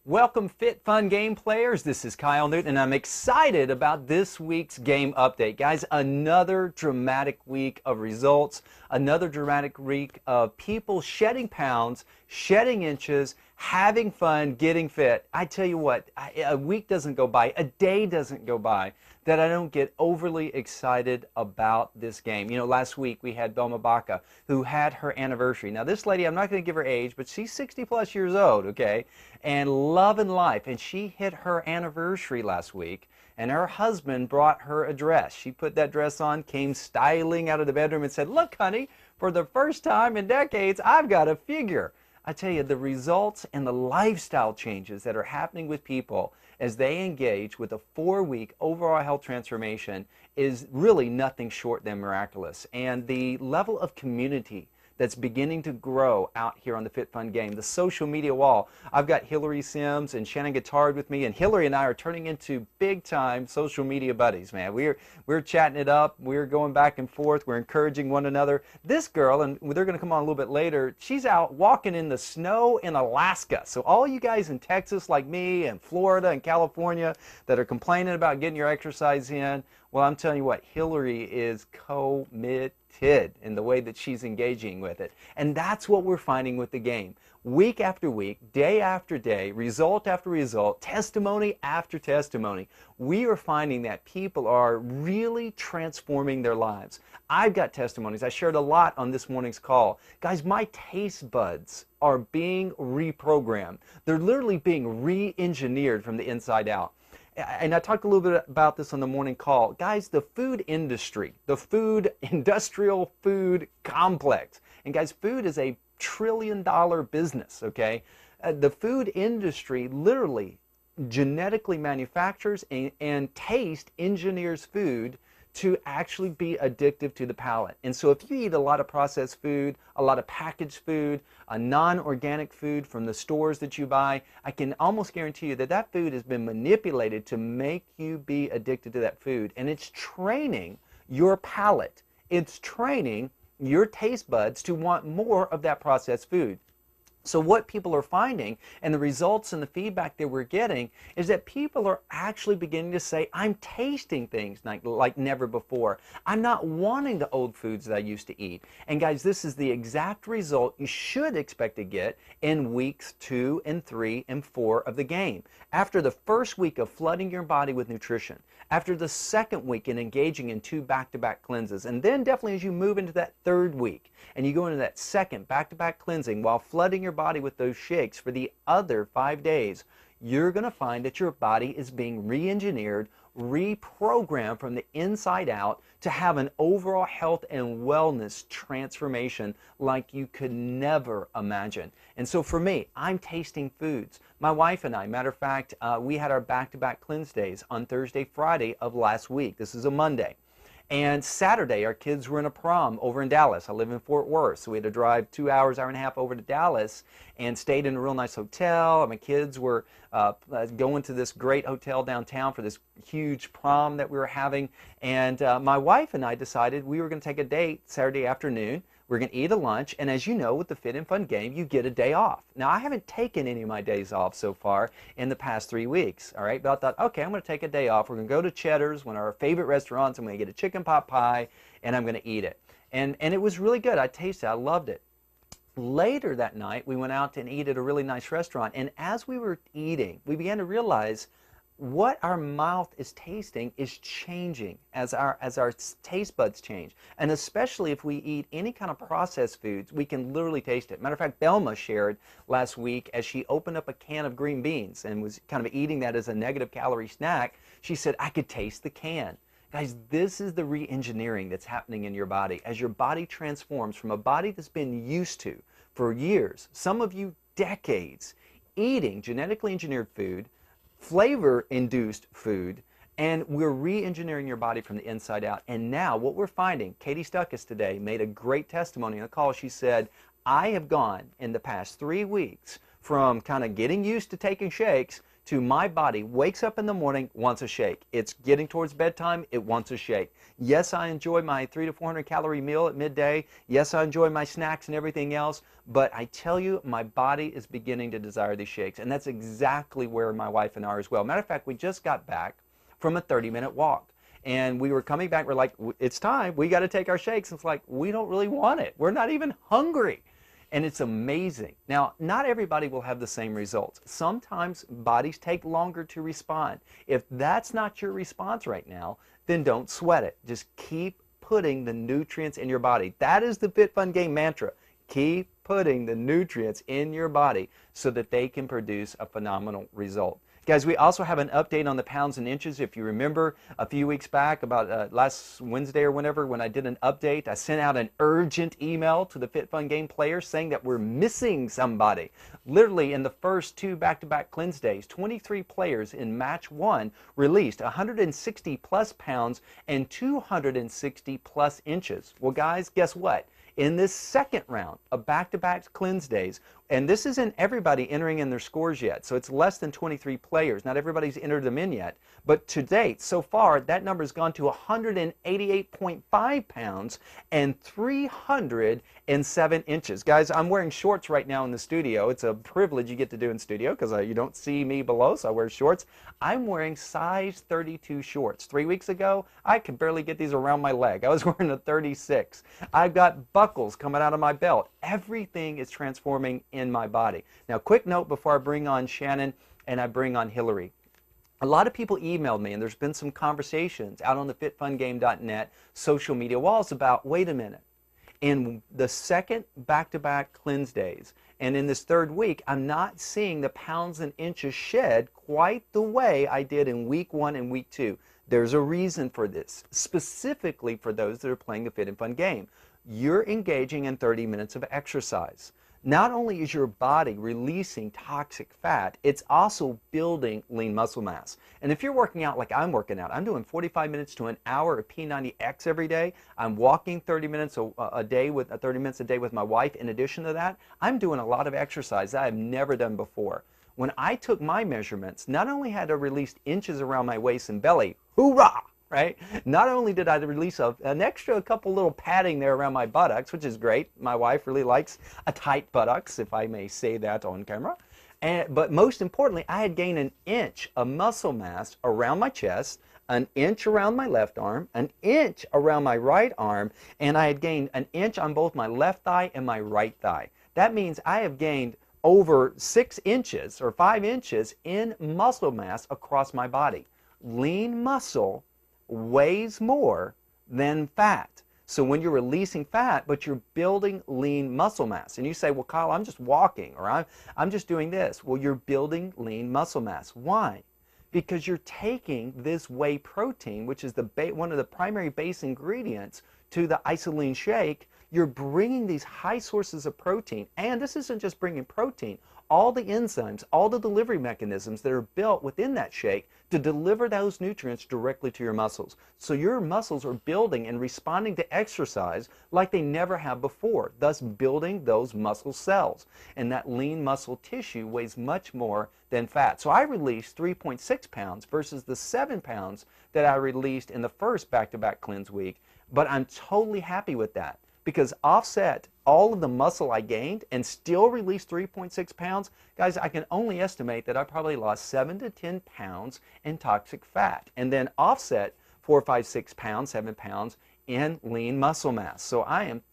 Welcome, fit, fun game players. This is Kyle Newton, and I'm excited about this week's game update. Guys, another dramatic week of results, another dramatic week of people shedding pounds, shedding inches, having fun, getting fit. I tell you what, a week doesn't go by, a day doesn't go by that I don't get overly excited about this game. You know, last week we had Belma Baca, who had her anniversary. Now, this lady, I'm not going to give her age, but she's 60 plus years old, okay, and loving life. And she hit her anniversary last week, and her husband brought her a dress. She put that dress on, came styling out of the bedroom and said, "Look, honey, for the first time in decades, I've got a figure." I tell you, the results and the lifestyle changes that are happening with people as they engage with a 4-week overall health transformation is really nothing short than miraculous. And the level of community that's beginning to grow out here on the Fit Fun Game, the social media wall. I've got Hillary Sims and Shannon Guitard with me, and Hillary and I are turning into big-time social media buddies, man. We're chatting it up. We're going back and forth. We're encouraging one another. This girl, and they're going to come on a little bit later, she's out walking in the snow in Alaska. So all you guys in Texas like me and Florida and California that are complaining about getting your exercise in, well, I'm telling you what, Hillary is committed in the way that she's engaging with it. And that's what we're finding with the game. Week after week, day after day, result after result, testimony after testimony, we are finding that people are really transforming their lives. I've got testimonies. I shared a lot on this morning's call. Guys, my taste buds are being reprogrammed. They're literally being re-engineered from the inside out. And I talked a little bit about this on the morning call. Guys, the food industry, the industrial food complex, and guys, food is a trillion-dollar business, okay? The food industry literally genetically manufactures and taste engineers food to actually be addictive to the palate. And so if you eat a lot of processed food, a lot of packaged food, a non-organic food from the stores that you buy, I can almost guarantee you that that food has been manipulated to make you be addicted to that food. And it's training your palate. It's training your taste buds to want more of that processed food. So what people are finding, and the results and the feedback that we're getting, is that people are actually beginning to say, I'm tasting things like never before. I'm not wanting the old foods that I used to eat. And guys, this is the exact result you should expect to get in weeks 2 and 3 and 4 of the game. After the first week of flooding your body with nutrition, after the second week in engaging in 2 back-to-back cleanses, and then definitely as you move into that 3rd week, and you go into that second back-to-back cleansing while flooding your body with those shakes for the other 5 days, you're going to find that your body is being re-engineered, reprogrammed from the inside out to have an overall health and wellness transformation like you could never imagine. And so for me, I'm tasting foods. My wife and I, matter of fact, we had our back-to-back cleanse days on Thursday, Friday of last week. This is a Monday. And Saturday, our kids were in a prom over in Dallas. I live in Fort Worth, so we had to drive 2 hours, hour and a half over to Dallas and stayed in a real nice hotel. My kids were going to this great hotel downtown for this huge prom that we were having. And my wife and I decided we were going to take a date Saturday afternoon. We're going to eat a lunch, and as you know, with the Fit and Fun Game, you get a day off. Now, I haven't taken any of my days off so far in the past 3 weeks, all right? But I thought, okay, I'm going to take a day off. We're going to go to Cheddar's, one of our favorite restaurants. I'm going to get a chicken pot pie, and I'm going to eat it. And it was really good. I tasted it. I loved it. Later that night, we went out and eat at a really nice restaurant, and as we were eating, we began to realize what our mouth is tasting is changing as our taste buds change. And especially if we eat any kind of processed foods, we can literally taste it. Matter of fact, Belma shared last week as she opened up a can of green beans and was kind of eating that as a negative calorie snack, she said, I could taste the can. Guys, this is the re-engineering that's happening in your body as your body transforms from a body that's been used to for years, some of you decades, eating genetically engineered food, flavor-induced food, and we're re-engineering your body from the inside out. And now what we're finding, Katie Stuckus today made a great testimony on the call. She said, I have gone in the past 3 weeks from kind of getting used to taking shakes to my body wakes up in the morning, wants a shake. It's getting towards bedtime, it wants a shake. Yes, I enjoy my 300 to 400 calorie meal at midday. Yes, I enjoy my snacks and everything else. But I tell you, my body is beginning to desire these shakes. And that's exactly where my wife and I are as well. Matter of fact, we just got back from a 30-minute walk. And we were coming back, we're like, it's time, we got to take our shakes. It's like, we don't really want it. We're not even hungry. And it's amazing. Now, not everybody will have the same results. Sometimes bodies take longer to respond. If that's not your response right now, then don't sweat it. Just keep putting the nutrients in your body. That is the Fit Fun Game mantra. Keep putting the nutrients in your body so that they can produce a phenomenal result. Guys, we also have an update on the pounds and inches. If you remember a few weeks back, about last Wednesday or whenever, when I did an update, I sent out an urgent email to the Fit Fun Game players saying that we're missing somebody. Literally, in the first 2 back-to-back cleanse days, 23 players in match 1 released 160 plus pounds and 260 plus inches. Well, guys, guess what? In this second round of back-to-back cleanse days, and this isn't everybody entering in their scores yet, so it's less than 23 players. Not everybody's entered them in yet. But to date, so far, that number has gone to 188.5 pounds and 307 inches. Guys, I'm wearing shorts right now in the studio. It's a privilege you get to do in studio because you don't see me below, so I wear shorts. I'm wearing size 32 shorts. 3 weeks ago, I could barely get these around my leg. I was wearing a 36. I've got buckles coming out of my belt. Everything is transforming in my body. Now, quick note before I bring on Shannon and I bring on Hillary. A lot of people emailed me, and there's been some conversations out on the fitfungame.net social media walls about, wait a minute, in the second back-to-back cleanse days, and in this third week, I'm not seeing the pounds and inches shed quite the way I did in week 1 and week 2. There's a reason for this, specifically for those that are playing the Fit and Fun game. You're engaging in 30 minutes of exercise. Not only is your body releasing toxic fat, it's also building lean muscle mass. And if you're working out like I'm working out, I'm doing 45 minutes to an hour of P90X every day. I'm walking 30 minutes a day with 30 minutes a day with my wife. In addition to that, I'm doing a lot of exercise that I've never done before. When I took my measurements, not only had I released inches around my waist and belly, hoorah! Right? Not only did I release an extra couple little padding there around my buttocks, which is great. My wife really likes a tight buttocks, if I may say that on camera. But most importantly, I had gained an inch of muscle mass around my chest, an inch around my left arm, an inch around my right arm, and I had gained an inch on both my left thigh and my right thigh. That means I have gained over 6 inches or 5 inches in muscle mass across my body. Lean muscle weighs more than fat. So when you're releasing fat, but you're building lean muscle mass, and you say, well, Kyle, I'm just walking, or I'm just doing this. Well, you're building lean muscle mass. Why? Because you're taking this whey protein, which is one of the primary base ingredients to the isoline shake. You're bringing these high sources of protein, and this isn't just bringing protein, all the enzymes, all the delivery mechanisms that are built within that shake to deliver those nutrients directly to your muscles. So your muscles are building and responding to exercise like they never have before, thus building those muscle cells. And that lean muscle tissue weighs much more than fat. So I released 3.6 pounds versus the 7 pounds that I released in the first back-to-back cleanse week, but I'm totally happy with that, because offset all of the muscle I gained and still released 3.6 pounds, guys, I can only estimate that I probably lost 7 to 10 pounds in toxic fat, and then offset 4, 5, 6 pounds, 7 pounds in lean muscle mass. So I am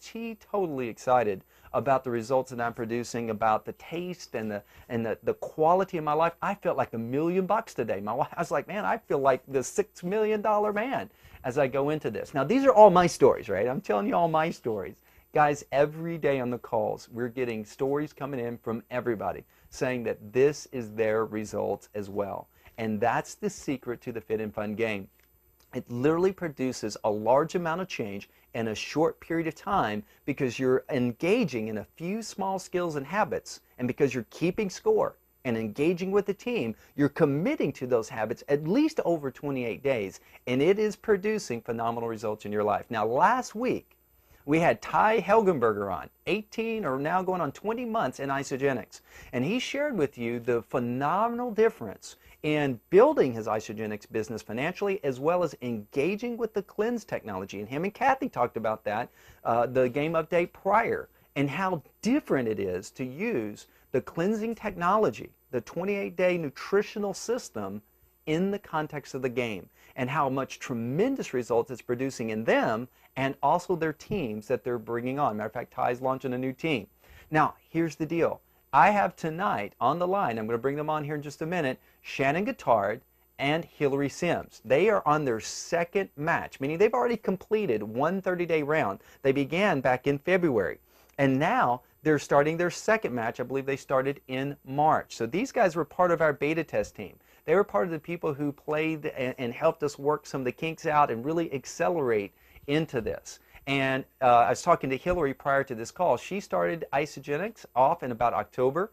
totally excited about the results that I'm producing, about the taste and the quality of my life. I felt like $1 million today. My wife, I was like, man, I feel like the $6 million man as I go into this. Now, these are all my stories, right? I'm telling you all my stories. Guys, every day on the calls, we're getting stories coming in from everybody saying that this is their results as well. And that's the secret to the Fit and Fun game. It literally produces a large amount of change in a short period of time because you're engaging in a few small skills and habits, and because you're keeping score and engaging with the team, you're committing to those habits at least over 28 days, and it is producing phenomenal results in your life. Now, last week, We had Ty Helgenberger on, 18 or now going on 20 months in isogenics. And he shared with you the phenomenal difference in building his isogenics business financially, as well as engaging with the cleanse technology. And him and Kathy talked about that, the game update prior, and how different it is to use the cleansing technology, the 28-day nutritional system, in the context of the game, and how much tremendous results it's producing in them and also their teams that they're bringing on. Matter of fact, Ty's launching a new team. Now, here's the deal. I have tonight on the line, I'm going to bring them on here in just a minute, Shannon Guittard and Hillary Sims. They are on their second match, meaning they've already completed one 30-day round. They began back in February. And now they're starting their second match. I believe they started in March. So these guys were part of our beta test team. They were part of the people who played and helped us work some of the kinks out and really accelerate into this. And I was talking to Hillary prior to this call. She started isogenics off in about October.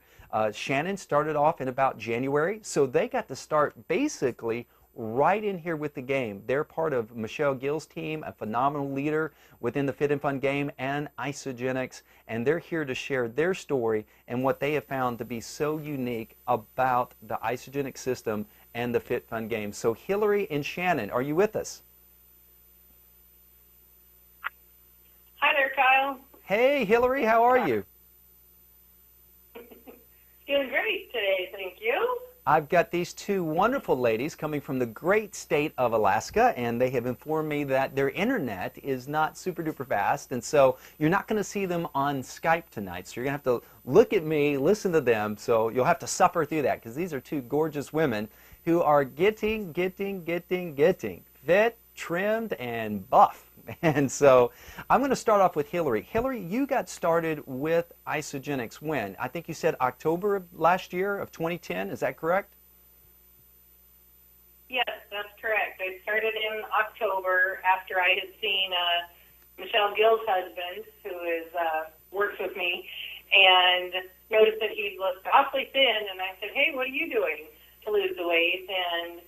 Shannon started off in about January. So they got to start basically right in here with the game. They're part of Michelle Gill's team, a phenomenal leader within the Fit and Fun game and isogenics, and they're here to share their story and what they have found to be so unique about the isogenic system and the Fit Fun game. So Hillary and Shannon, are you with us? Hi there, Kyle. Hey Hillary, how are you? Doing great today, thank you. I've got these two wonderful ladies coming from the great state of Alaska, and they have informed me that their internet is not super duper fast, and so you're not going to see them on Skype tonight. So you're going to have to look at me, listen to them, so you'll have to suffer through that, because these are two gorgeous women who are getting fit, trimmed, and buff. And so I'm going to start off with Hillary. Hillary, you got started with isogenics when? I think you said October of last year of 2010. Is that correct? Yes, that's correct. I started in October after I had seen Michelle Gill's husband, who is works with me, and noticed that he looked awfully thin. And I said, "Hey, what are you doing to lose the weight?" And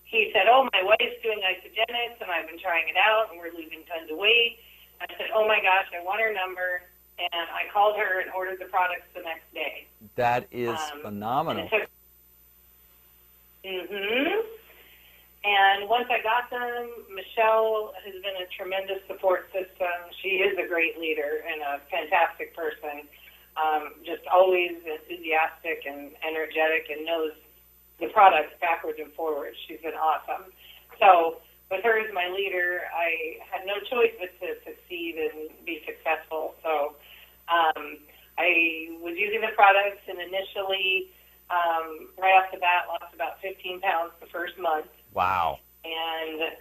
he said, "Oh, my wife's doing isogenics, and I've been trying it out, and we're losing tons of weight." I said, "Oh, my gosh, I want her number." And I called her and ordered the products the next day. That is phenomenal. And once I got them, Michelle has been a tremendous support system. She is a great leader and a fantastic person, just always enthusiastic and energetic and knows the products backwards and forwards. She's been awesome. So with her as my leader, I had no choice but to succeed and be successful. So I was using the products, and initially, right off the bat, lost about 15 pounds the first month. Wow. And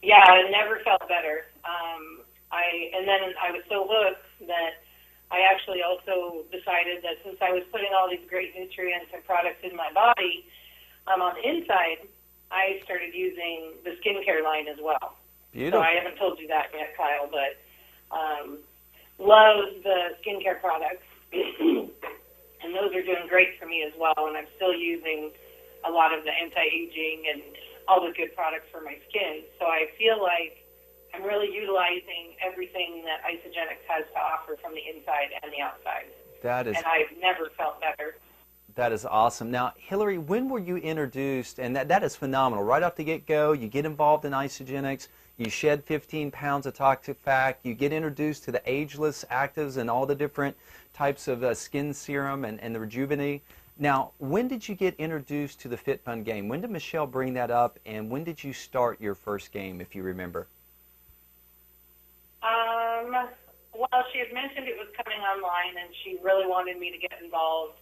yeah, I never felt better. And then I was so hooked that I actually also decided that since I was putting all these great nutrients and products in my body, on the inside, I started using the skincare line as well. Beautiful. So I haven't told you that yet, Kyle, but love the skincare products. And those are doing great for me as well. And I'm still using a lot of the anti-aging and all the good products for my skin. So I feel like I'm really utilizing everything that isogenics has to offer from the inside and the outside. And I've never felt better. That is awesome. Now, Hillary, when were you introduced? And that is phenomenal. Right off the get-go, you get involved in isogenics, you shed 15 pounds of toxic fat, you get introduced to the ageless actives and all the different types of skin serum and the Rejuvenate. Now, when did you get introduced to the Fit Fun game? When did Michelle bring that up, and when did you start your first game, if you remember? Well, she had mentioned it was coming online, and she really wanted me to get involved.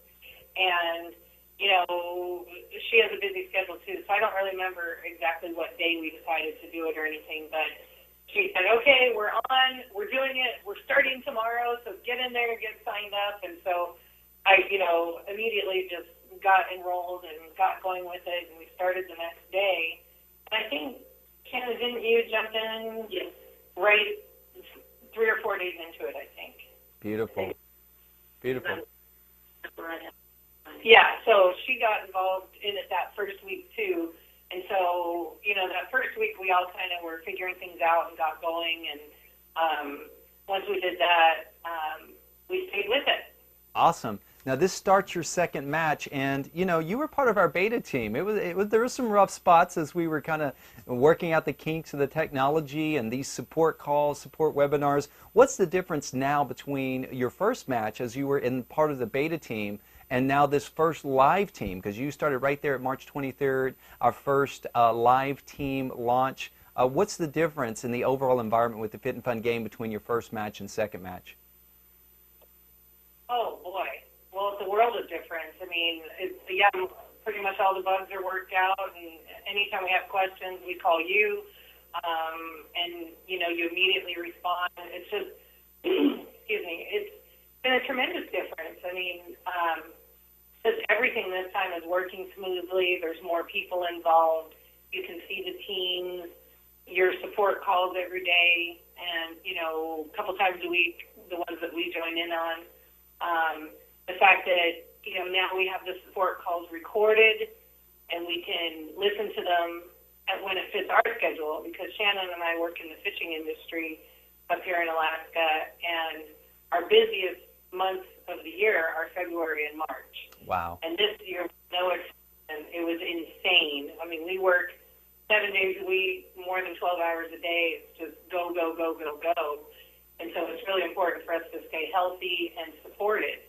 And, you know, she has a busy schedule, too, so I don't really remember exactly what day we decided to do it or anything. But she said, "Okay, we're on, we're doing it, we're starting tomorrow, so get in there and get signed up." And so I, immediately just got enrolled and got going with it, and we started the next day. And I think, Shannon, didn't you jump in? Yes. Right 3 or 4 days into it, I think. Beautiful. Beautiful. Yeah, so she got involved in it that first week, too. And so, that first week we all kind of were figuring things out and got going. And once we did that, we stayed with it. Awesome. Now this starts your second match, and you know you were part of our beta team. There were some rough spots as we were kind of working out the kinks of the technology and these support calls, support webinars. What's the difference now between your first match, as you were in part of the beta team, and now this first live team? Because you started right there at March 23rd, our first live team launch. What's the difference in the overall environment with the Fit and Fun game between your first match and second match? Oh boy. Well, it's a world of difference. I mean, pretty much all the bugs are worked out, and anytime we have questions, we call you, and you know, you immediately respond. It's just, excuse me, it's been a tremendous difference. I mean, just everything this time is working smoothly. There's more people involved. You can see the teams, your support calls every day, and you know, a couple times a week, the ones that we join in on. The fact that, you know, now we have the support calls recorded and we can listen to them when it fits our schedule, because Shannon and I work in the fishing industry up here in Alaska, and our busiest months of the year are February and March. Wow. And this year, no exception. It was insane. I mean, we work 7 days a week, more than 12 hours a day. It's just go, go, go, go, go. And so it's really important for us to stay healthy and supported.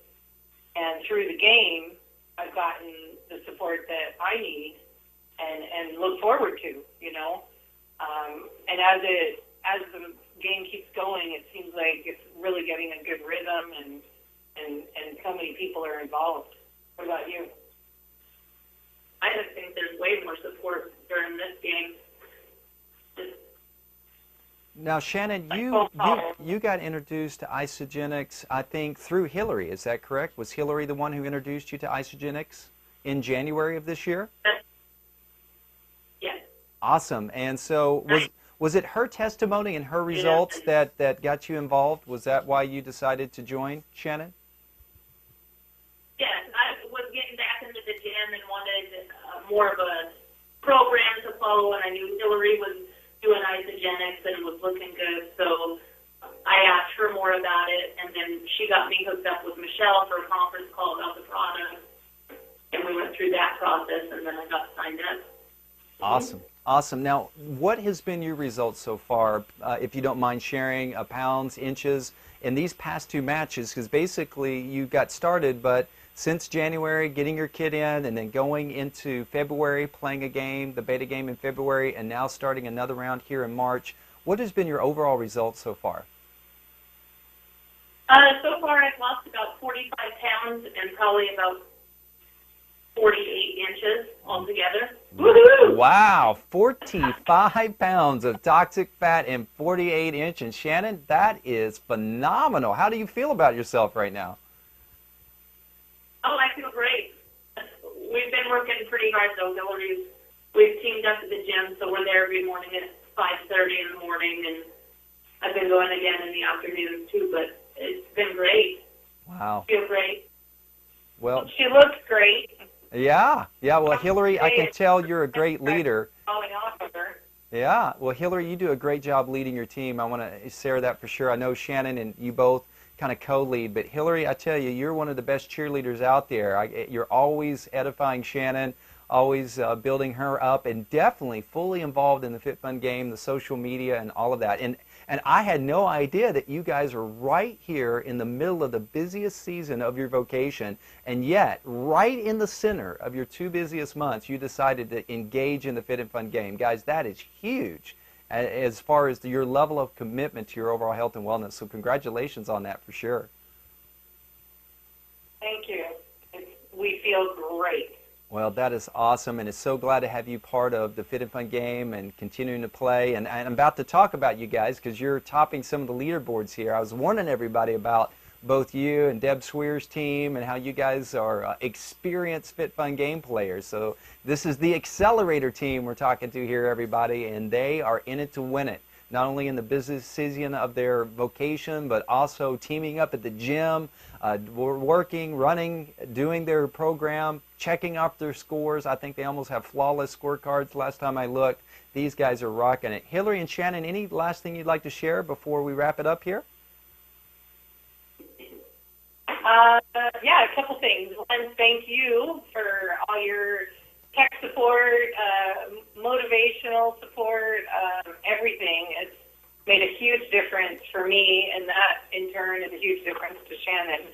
And through the game, I've gotten the support that I need and look forward to, you know. And as the game keeps going, it seems like it's really getting a good rhythm, and so many people are involved. What about you? I just think there's way more support during this game. Now, Shannon, you got introduced to Isogenics, I think, through Hillary. Is that correct? Was Hillary the one who introduced you to Isogenics in January of this year? Yes. Awesome. And so was it her testimony and her results that got you involved? Was that why you decided to join, Shannon? Yes. I was getting back into the gym and wanted more of a program to follow, and I knew Hillary was doing Isogenics and was looking good, so I asked her more about it, and then she got me hooked up with Michelle for a conference call about the product, and we went through that process, and then I got signed up. Awesome. Awesome. Now, what has been your results so far, if you don't mind sharing, pounds, inches, in these past two matches? Because basically you got started, but since January, getting your kid in, and then going into February, playing a game, the beta game in February, and now starting another round here in March, what has been your overall results so far? So far, I've lost about 45 pounds and probably about 48 inches altogether. Woohoo! Wow, 45 pounds of toxic fat and 48 inches. Shannon, that is phenomenal. How do you feel about yourself right now? Oh, I feel great. We've been working pretty hard, though. We've teamed up at the gym, so we're there every morning at 5:30 in the morning, and I've been going again in the afternoons, too, but it's been great. Wow. I feel great. Well, She looks great. yeah. Well, Hillary, I can tell you're a great leader. Falling off of her. Yeah. Well, Hillary, you do a great job leading your team. I want to share that for sure. I know Shannon and you both kind of co-lead, but Hillary, I tell you, you're one of the best cheerleaders out there. You're always edifying Shannon, always building her up, and definitely fully involved in the Fit Fun game, the social media, and all of that. And I had no idea that you guys are right here in the middle of the busiest season of your vocation, and yet right in the center of your two busiest months, you decided to engage in the Fit and Fun game. Guys, that is huge as far as your level of commitment to your overall health and wellness. So congratulations on that for sure. Thank you. We feel great. Well, that is awesome, and it's so glad to have you part of the Fit and Fun game and continuing to play. And I'm about to talk about you guys because you're topping some of the leaderboards here. I was warning everybody about both you and Deb Swear's team and how you guys are experienced Fit Fun game players. So this is the Accelerator team we're talking to here, everybody, and they are in it to win it. Not only in the business season of their vocation, but also teaming up at the gym, working, running, doing their program, checking up their scores. I think they almost have flawless scorecards last time I looked. These guys are rocking it. Hillary and Shannon, any last thing you'd like to share before we wrap it up here? Yeah, a couple things. One, thank you for all your tech support, motivational support, everything. It's made a huge difference for me, and that, in turn, is a huge difference to Shannon.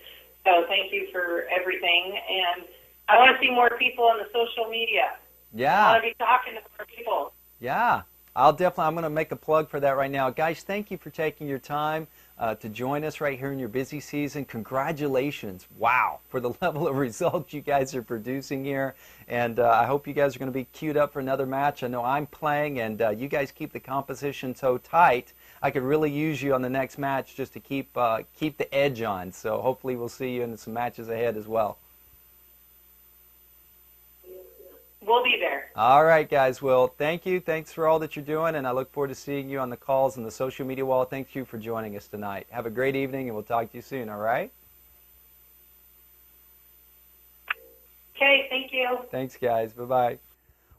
So thank you for everything. And I want to see more people on the social media. Yeah. I want to be talking to more people. Yeah. I'm going to make a plug for that right now. Guys, thank you for taking your time to join us right here in your busy season. Congratulations. Wow. For the level of results you guys are producing here. And I hope you guys are going to be queued up for another match. I know I'm playing, and you guys keep the composition so tight. I could really use you on the next match just to keep the edge on. So hopefully we'll see you in some matches ahead as well. We'll be there. All right, guys. Well, thank you. Thanks for all that you're doing, and I look forward to seeing you on the calls and the social media wall. Thank you for joining us tonight. Have a great evening, and we'll talk to you soon, all right? Okay, thank you. Thanks, guys. Bye-bye.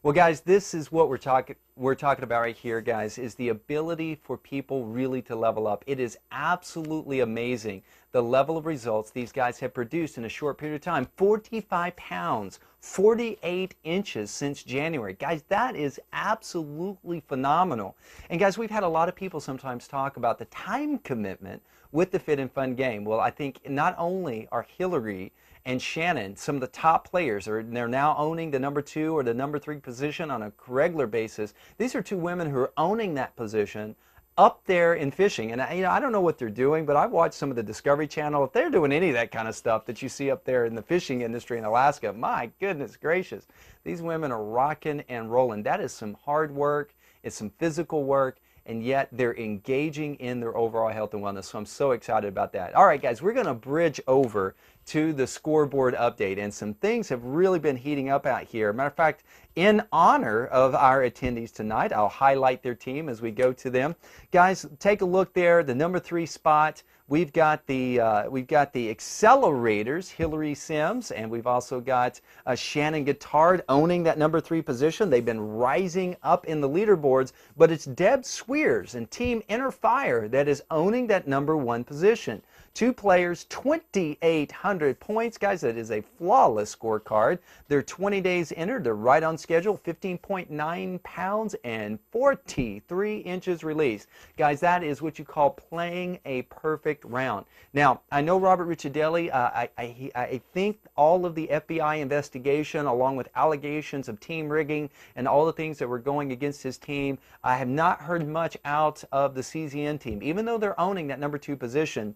Well, guys, this is what we're talking about right here, guys, is the ability for people really to level up. It is absolutely amazing the level of results these guys have produced in a short period of time. 45 pounds, 48 inches since January. Guys, that is absolutely phenomenal. And guys, we've had a lot of people sometimes talk about the time commitment with the Fit and Fun game. Well, I think not only are Hillary and Shannon, some of the top players, they're now owning the number 2 or the number 3 position on a regular basis. These are two women who are owning that position up there in fishing. And I don't know what they're doing, but I've watched some of the Discovery Channel. If they're doing any of that kind of stuff that you see up there in the fishing industry in Alaska, my goodness gracious, these women are rocking and rolling. That is some hard work. It's some physical work. And yet they're engaging in their overall health and wellness. So I'm so excited about that. All right, guys, we're going to bridge over to the scoreboard update. And some things have really been heating up out here. Matter of fact, in honor of our attendees tonight, I'll highlight their team as we go to them. Guys, take a look there, the number 3 spot. We've got the accelerators, Hillary Sims, and we've also got Shannon Guitard owning that number 3 position. They've been rising up in the leaderboards, but it's Deb Swears and Team Inner Fire that is owning that number 1 position. 2 players, 2,800 points. Guys, that is a flawless scorecard. They're 20 days entered. They're right on schedule, 15.9 pounds and 43 inches released. Guys, that is what you call playing a perfect round. Now, I know Robert Ricciardelli, I think all of the FBI investigation, along with allegations of team rigging and all the things that were going against his team, I have not heard much out of the CZN team. Even though they're owning that number 2 position,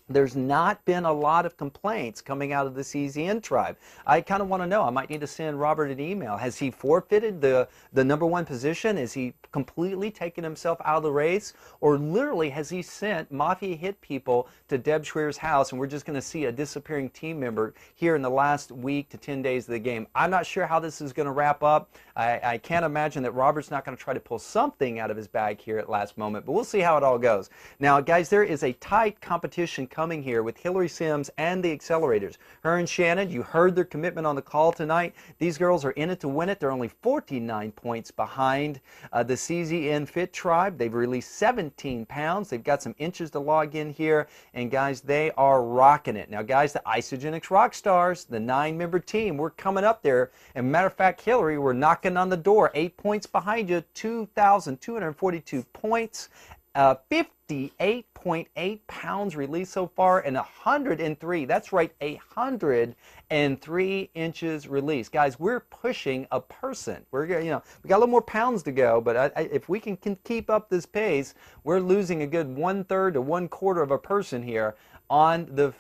there's not been a lot of complaints coming out of the CZN tribe. I kind of want to know. I might need to send Robert an email. Has he forfeited the number 1 position? Is he completely taken himself out of the race? Or literally has he sent Mafia hit people to Deb Schweer's house and we're just going to see a disappearing team member here in the last week to 10 days of the game? I'm not sure how this is going to wrap up. I can't imagine that Robert's not going to try to pull something out of his bag here at last moment, but we'll see how it all goes. Now, guys, there is a tight competition coming here with Hillary Sims and the Accelerators. Her and Shannon, you heard their commitment on the call tonight. These girls are in it to win it. They're only 49 points behind the CZN Fit Tribe. They've released 17 pounds. They've got some inches to log in here, and guys, they are rocking it. Now, guys, the Isogenics Rockstars, the 9-member team, we're coming up there. And matter of fact, Hillary, we're knocking on the door. 8 points behind you, 2,242 points. 58.8 pounds released so far, and 103, that's right, 103 inches released. Guys, we're pushing a person. We're, we got a little more pounds to go, but if we can keep up this pace, we're losing a good 1/3 to 1/4 of a person here on the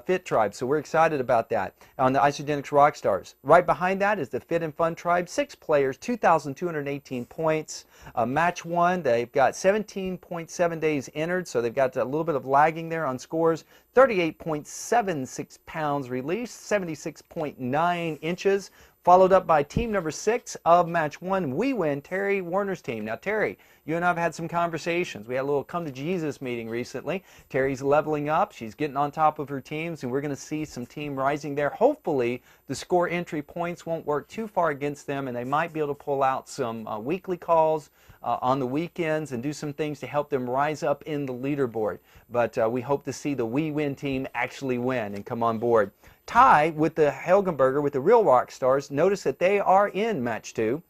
Fit Tribe. So we're excited about that on the Isogenics Rockstars. Right behind that is the Fit and Fun Tribe. 6 players, 2,218 points. Match 1, they've got 17.7 days entered, so they've got a little bit of lagging there on scores. 38.76 pounds released, 76.9 inches. followed up by team number 6 of match 1. We win, Terry Warner's team. Now, Terry, you and I have had some conversations. We had a little come to Jesus meeting recently. Terry's leveling up. She's getting on top of her teams, and we're going to see some team rising there. Hopefully, the score entry points won't work too far against them, and they might be able to pull out some weekly calls on the weekends and do some things to help them rise up in the leaderboard. But we hope to see the We Win team actually win and come on board. Ty with the Helgenberger, with the real rock stars, notice that they are in match 2.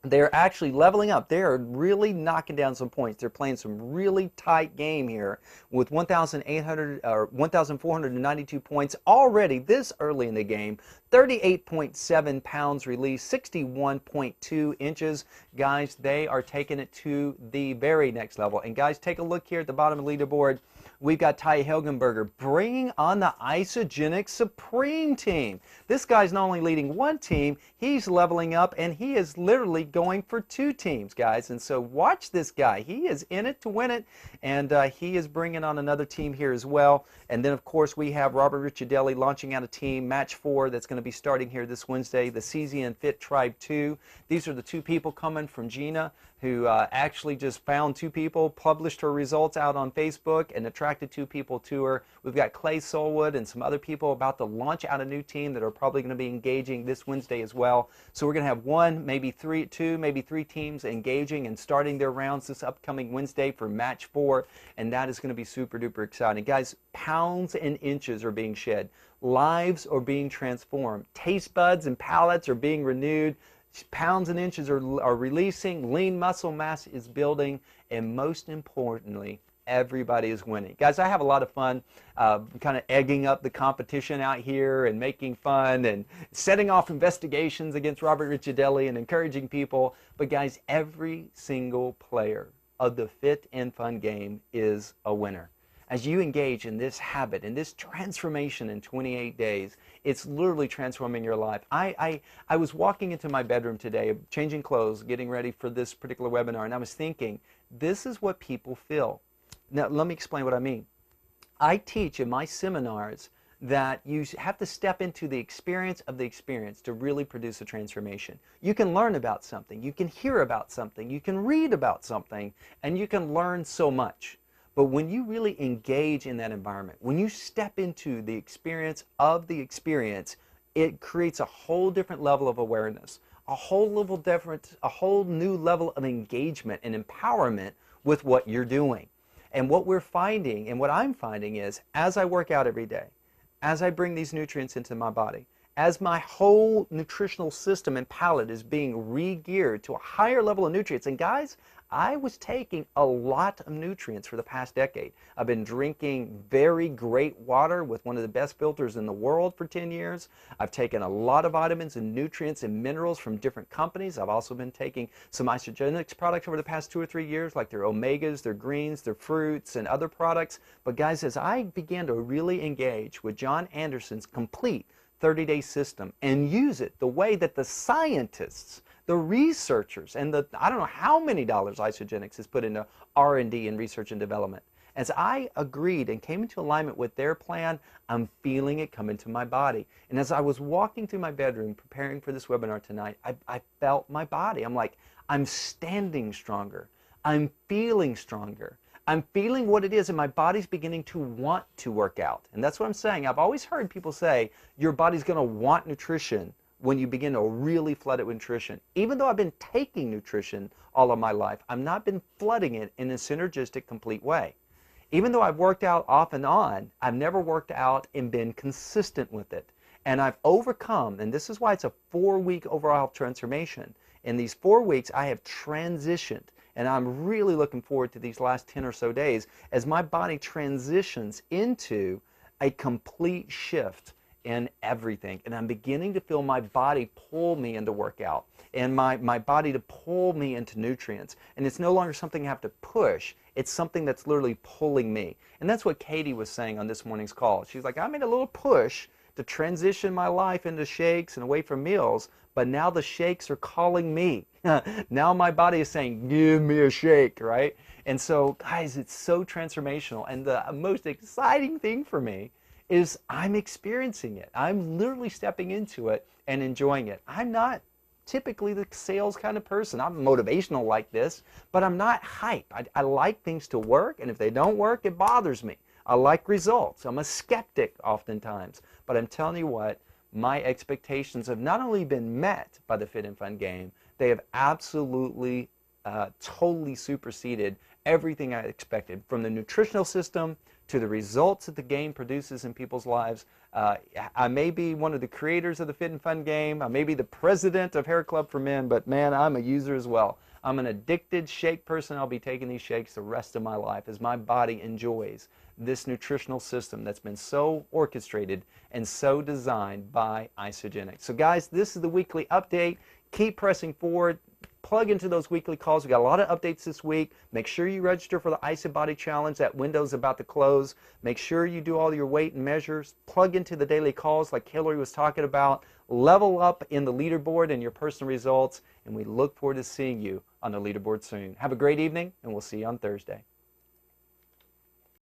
They're actually leveling up. They're really knocking down some points. They're playing some really tight game here with 1,492 points already this early in the game. 38.7 pounds released, 61.2 inches. Guys, they are taking it to the very next level. And guys, take a look here at the bottom of the leaderboard. We've got Ty Helgenberger bringing on the Isogenic Supreme team. This guy's not only leading one team, he's leveling up, and he is literally going for 2 teams, guys. And so watch this guy. He is in it to win it, and he is bringing on another team here as well. And then, of course, we have Robert Ricciardelli launching out a team, match 4, that's going to be starting here this Wednesday, the CZN Fit Tribe 2. These are the 2 people coming from Gina, who actually just found 2 people, published her results out on Facebook, and attracted 2 people to her. We've got Clay Solwood and some other people about to launch out a new team that are probably going to be engaging this Wednesday as well. So we're going to have 1, maybe 3, 2, maybe 3 teams engaging and starting their rounds this upcoming Wednesday for match 4, and that is going to be super duper exciting. Guys, pounds and inches are being shed. Lives are being transformed. Taste buds and palates are being renewed. Pounds and inches are releasing, lean muscle mass is building, and most importantly, everybody is winning. Guys, I have a lot of fun kind of egging up the competition out here and making fun and setting off investigations against Robert Ricciardelli and encouraging people. But guys, every single player of the Fit and Fun game is a winner. As you engage in this habit, in this transformation in 28 days, it's literally transforming your life. I was walking into my bedroom today, changing clothes, getting ready for this particular webinar, and I was thinking, this is what people feel. Now, let me explain what I mean. I teach in my seminars that you have to step into the experience of the experience to really produce a transformation. You can learn about something, you can hear about something, you can read about something, and you can learn so much. But when you really engage in that environment, when you step into the experience of the experience, it creates a whole different level of awareness, a whole new level of engagement and empowerment with what you're doing. And what we're finding, and what I'm finding is, as I work out every day, as I bring these nutrients into my body, as my whole nutritional system and palate is being re-geared to a higher level of nutrients, and guys, I was taking a lot of nutrients for the past decade. I've been drinking very great water with one of the best filters in the world for 10 years. I've taken a lot of vitamins and nutrients and minerals from different companies. I've also been taking some Isogenics products over the past 2 or 3 years, like their omegas, their greens, their fruits, and other products. But guys, as I began to really engage with John Anderson's complete 30-day system and use it the way that the scientists, the researchers, and the I don't know how many dollars Isogenics has put into R&D and research and development. As I agreed and came into alignment with their plan, I'm feeling it come into my body. And as I was walking through my bedroom preparing for this webinar tonight, I felt my body. I'm like, I'm standing stronger. I'm feeling stronger. I'm feeling what it is, and my body's beginning to want to work out. And that's what I'm saying. I've always heard people say your body's going to want nutrition when you begin to really flood it with nutrition. Even though I've been taking nutrition all of my life, I've not been flooding it in a synergistic, complete way. Even though I've worked out off and on, I've never worked out and been consistent with it. And I've overcome, and this is why it's a 4-week overall transformation. In these 4 weeks, I have transitioned. And I'm really looking forward to these last 10 or so days as my body transitions into a complete shift in everything. And I'm beginning to feel my body pull me into workout and my body to pull me into nutrients. And it's no longer something I have to push. It's something that's literally pulling me. And that's what Katie was saying on this morning's call. She's like, I made a little push to transition my life into shakes and away from meals, but now the shakes are calling me. Now my body is saying, give me a shake, right? And so, guys, it's so transformational. And the most exciting thing for me is I'm experiencing it. I'm literally stepping into it and enjoying it. I'm not typically the sales kind of person. I'm motivational like this, but I'm not hype. I like things to work, and if they don't work, it bothers me. I like results. I'm a skeptic oftentimes, but I'm telling you what, my expectations have not only been met by the Fit and Fun game, they have absolutely, totally superseded everything I expected, from the nutritional system to the results that the game produces in people's lives. I may be one of the creators of the Fit and Fun game. I may be the president of Hair Club for Men, but man, I'm a user as well. I'm an addicted shake person. I'll be taking these shakes the rest of my life as my body enjoys this nutritional system that's been so orchestrated and so designed by Isagenix. So guys, this is the weekly update. Keep pressing forward. Plug into those weekly calls. We got a lot of updates this week. Make sure you register for the IsaBody Challenge. That window's about to close. Make sure you do all your weight and measures. Plug into the daily calls like Hillary was talking about. Level up in the leaderboard and your personal results. And we look forward to seeing you on the leaderboard soon. Have a great evening, and we'll see you on Thursday.